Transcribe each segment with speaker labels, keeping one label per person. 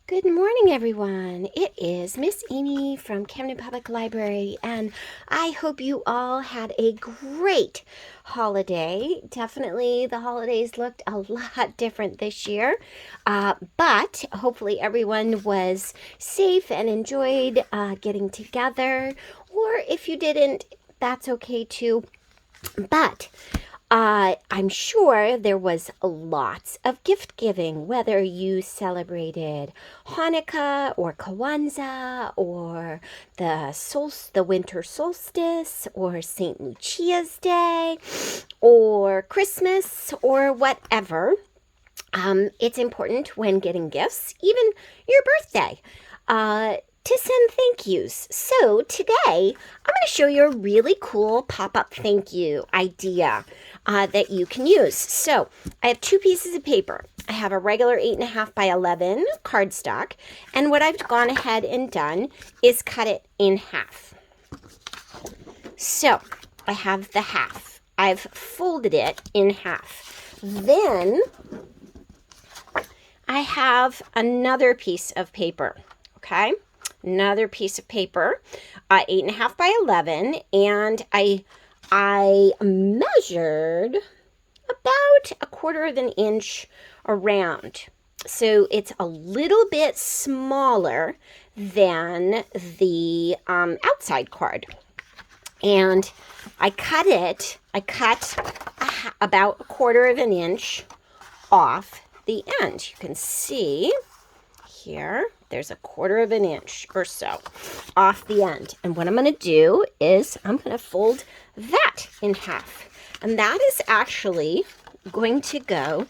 Speaker 1: Good morning, everyone. It is Miss Amy from Camden Public Library, and I hope you all had a great holiday. Definitely, the holidays looked a lot different this year, but hopefully, everyone was safe and enjoyed getting together. Or if you didn't, that's okay too. But I'm sure there was lots of gift giving, whether you celebrated Hanukkah or Kwanzaa or the winter solstice or St. Lucia's Day or Christmas or whatever. It's important when getting gifts, even your birthday, to send thank yous. So today I'm going to show you a really cool pop-up thank you idea that you can use. So I have two pieces of paper. I have a regular 8.5 by 11 cardstock, and what I've gone ahead and done is cut it in half. So I have the half. I've folded it in half. Then I have another piece of paper, okay? Another piece of paper, 8.5 by 11, and I measured about 1/4 of an inch around. So it's a little bit smaller than the outside card. And I cut about 1/4 of an inch off the end. You can see here, there's 1/4 of an inch or so off the end. And what I'm going to do is I'm going to fold that in half. And that is actually going to go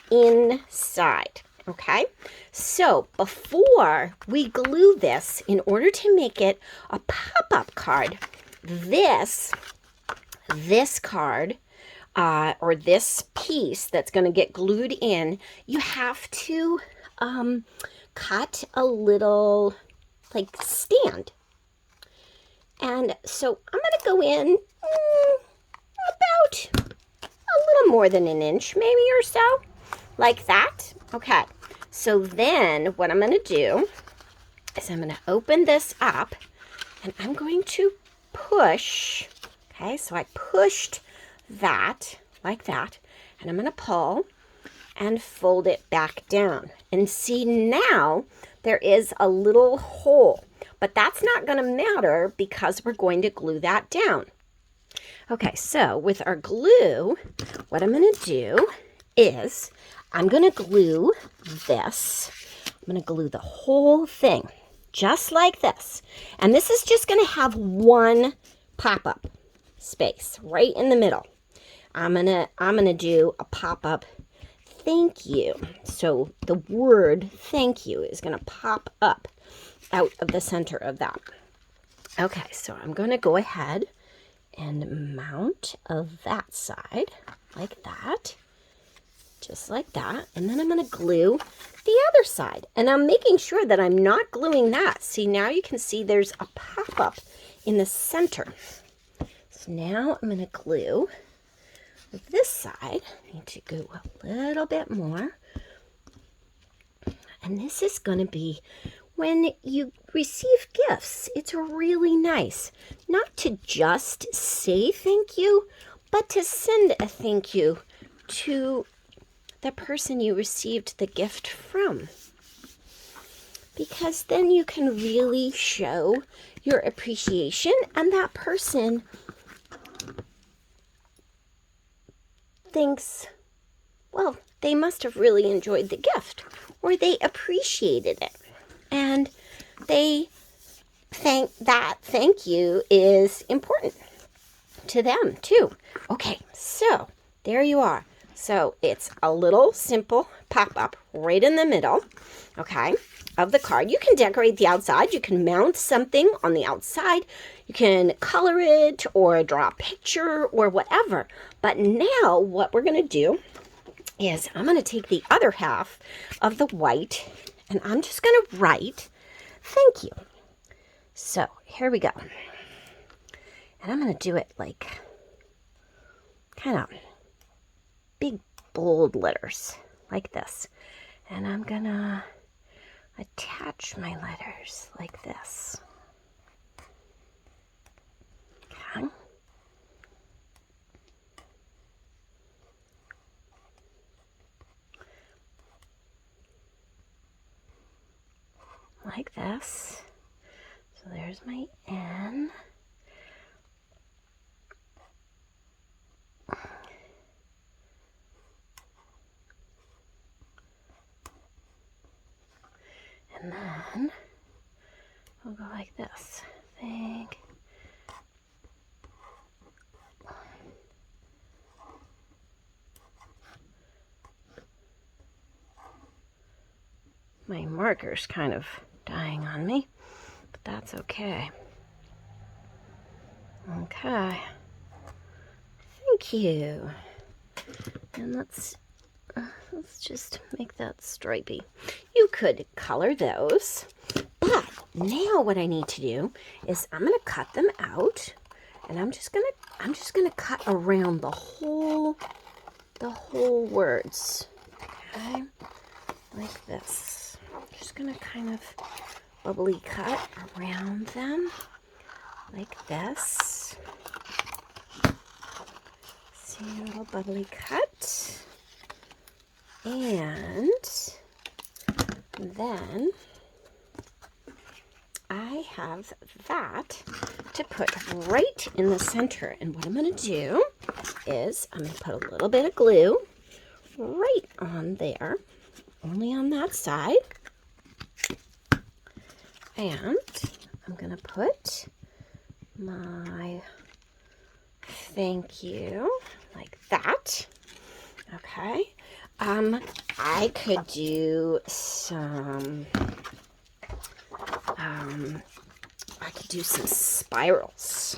Speaker 1: inside. Okay, so before we glue this, in order to make it a pop-up card, this card or this piece that's going to get glued in, you have to cut a little like stand. And so I'm going to go in about a little more than an inch, maybe or so, like that. Okay, so then what I'm going to do is I'm going to open this up and I'm going to push. Okay, so I pushed that like that, and I'm going to pull and fold it back down. And see, now there is a little hole, but that's not going to matter because we're going to glue that down. Okay, so with our glue, what I'm going to do is I'm going to glue this. I'm going to glue the whole thing just like this. And this is just going to have one pop-up space right in the middle. I'm gonna do a pop-up thank you. So the word thank you is going to pop up out of the center of that. Okay, so I'm going to go ahead and mount of that side like that, just like that. And then I'm going to glue the other side. And I'm making sure that I'm not gluing that. See, now you can see there's a pop-up in the center. So now I'm going to glue this side. I need to go a little bit more. And this is going to be when you receive gifts. It's really nice not to just say thank you, but to send a thank you to the person you received the gift from. Because then you can really show your appreciation, and that person thinks, well, they must have really enjoyed the gift, or they appreciated it. And they think that thank you is important to them too. Okay, so there you are. So it's a little simple pop-up right in the middle, okay, of the card. You can decorate the outside. You can mount something on the outside. You can color it or draw a picture or whatever. But now what we're going to do is I'm going to take the other half of the white and I'm just going to write thank you. So here we go. And I'm going to do it like kind of big bold letters like this. And I'm going to attach my letters like this. Okay. Like this. So there's my N. And then we'll go like this. Think. My marker's kind of dying on me, but that's okay. Okay. Thank you. And let's just make that stripy. You could color those, but now what I need to do is I'm gonna cut them out, and I'm just gonna cut around the whole words. Okay, like this. Just gonna kind of bubbly cut around them like this. See, a little bubbly cut. And then I have that to put right in the center. And what I'm going to do is I'm going to put a little bit of glue right on there, only on that side. And I'm going to put my thank you like that. Okay. I could do some, spirals.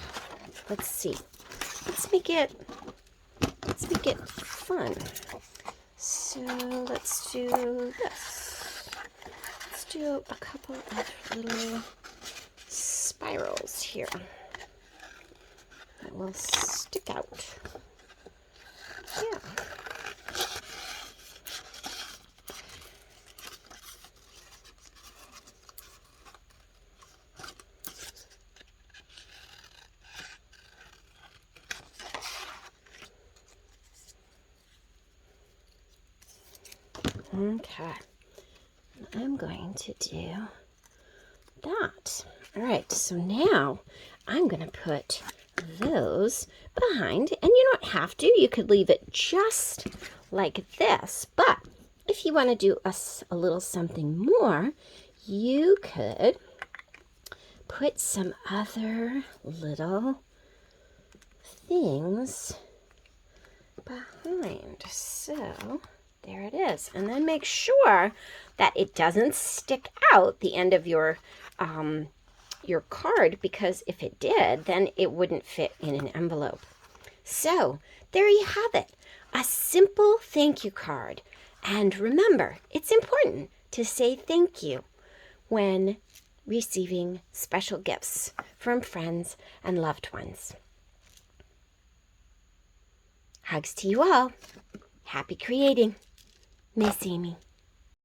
Speaker 1: Let's see. Let's make it fun. So let's do this. Let's do a couple of little spirals here that will stick out. Yeah. Okay, I'm going to do that. All right, so now I'm going to put those behind, and you don't have to. You could leave it just like this, but if you want to do a little something more, you could put some other little things behind. So there it is. And then make sure that it doesn't stick out the end of your card, because if it did, then it wouldn't fit in an envelope. So there you have it. A simple thank you card. And remember, it's important to say thank you when receiving special gifts from friends and loved ones. Hugs to you all. Happy creating. Miss Amy.